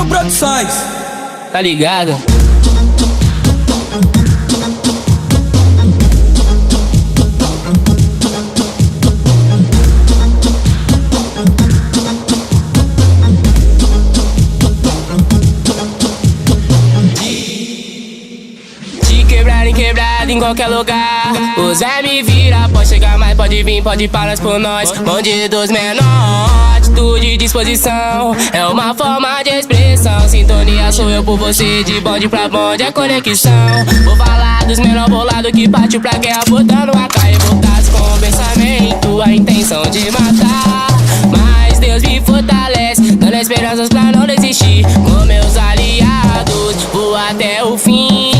Guatil Produções, tá ligado? Quebrado em qualquer lugar. O Zé me vira, pode chegar mais, pode vir, pode parar por nós. Bandidos menor, atitude e disposição é uma forma de expressão. Sintonia sou eu por você, de bonde pra bonde é conexão. Vou falar dos menor bolado que partiu pra guerra, botando a cara revoltados com o pensamento, a intenção de matar. Mas Deus me fortalece, dando esperanças pra não desistir. Com meus aliados, vou até o fim.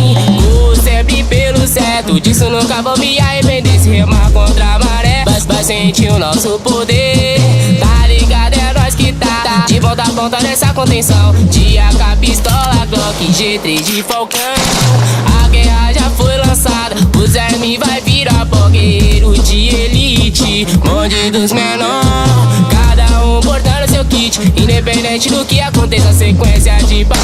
Sempre pelo certo, disso nunca vou me arrepender. Se remar contra a maré, vai sentir o nosso poder. Tá ligado, é nós que tá de ponta a ponta nessa contenção. De AK, pistola, Glock, G3 de Falcão. A guerra já foi lançada, o Zé me vai virar guerreiro de elite. Bonde dos menor, cada um portando seu kit. Independente do que aconteça, sequência de papo.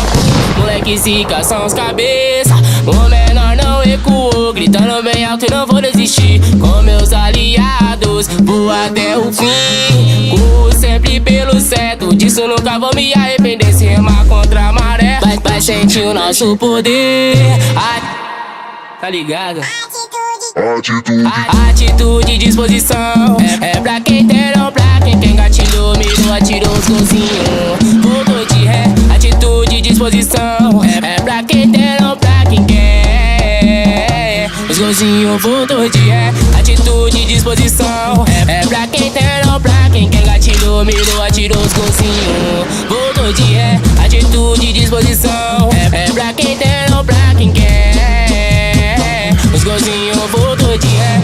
Moleque zica são os cabeça, o menor não recuou, gritando bem alto e não vou desistir. Com meus aliados, vou até o fim. Corro sempre pelo certo, disso nunca vou me arrepender. Se remar contra a maré, vai sentir o nosso poder. Tá ligado? Atitude e disposição é pra quem tem, não pra quem gatilhou, mirou, atirou os golzinhos. Voltou de ré, atitude e disposição é pra quem tem, não pra quem quer. Os golzinhos voltou de ré, atitude e disposição é pra quem tem, não pra quem gatilhou, mirou, atirou os golzinhos. Voltou de ré, atitude e disposição é pra quem tem, não pra quem quer. Os golzinhos voltou de ré.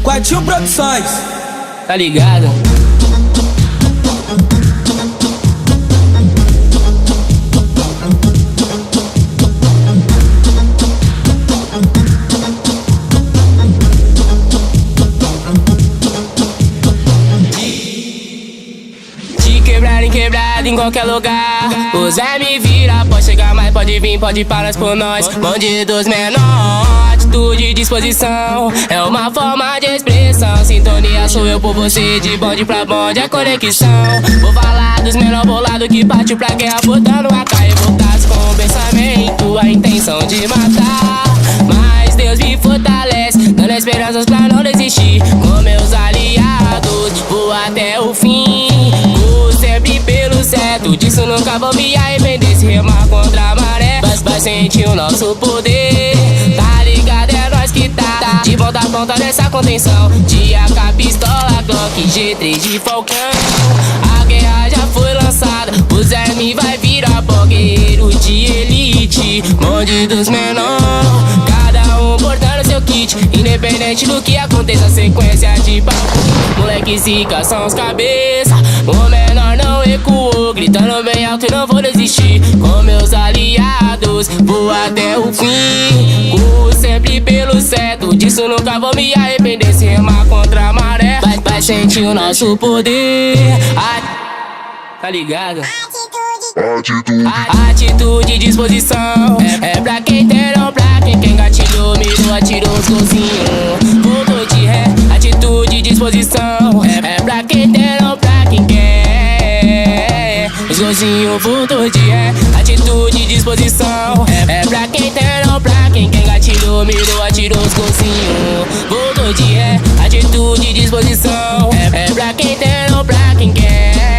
Guatil Produções, tá ligado? Quebrado em qualquer lugar. O Zé me vira, pode chegar mais, pode vir, pode parar por nós. Bandidos menor, atitude e disposição é uma forma de expressão. Sintonia sou eu por você, de bonde pra bonde é conexão. Vou falar dos menor bolado que partiu pra guerra, botando a cara revoltados com o pensamento, a intenção de matar. Mas Deus me fortalece, dando esperanças pra não desistir. Com meus aliados, vou até o fim. Sempre pelo certo, disso nunca vou me arrepender. Se remar contra a maré, vai sentir o nosso poder. Tá ligado, é nós que tá de ponta a ponta nessa contenção. De AK, pistola, Glock, G3 de Falcão. A guerra já foi lançada, o Zé me vai virar guerreiro de elite. Bonde dos menor, cada um portando seu kit. Independente do que aconteça, sequência de papo. Moleque zica são os cabeça, o menor não recuou, gritando bem alto e não vou desistir. Com meus aliados, vou até o fim. Corro sempre pelo certo, disso nunca vou me arrepender. Se remar contra a maré, vai sentir o nosso poder. Tá ligado? Atitude e disposição é pra quem tem, não pra quem gatilhou, mirou, atirou os golzinhos. Voltou de ré, atitude e disposição é pra quem tem, não pra quem quer. Os golzinhos voltou de ré, atitude e disposição é pra quem tem, não pra quem gatilhou, mirou, atirou os golzinhos. Voltou de ré, atitude e disposição é pra quem tem, não pra quem quer.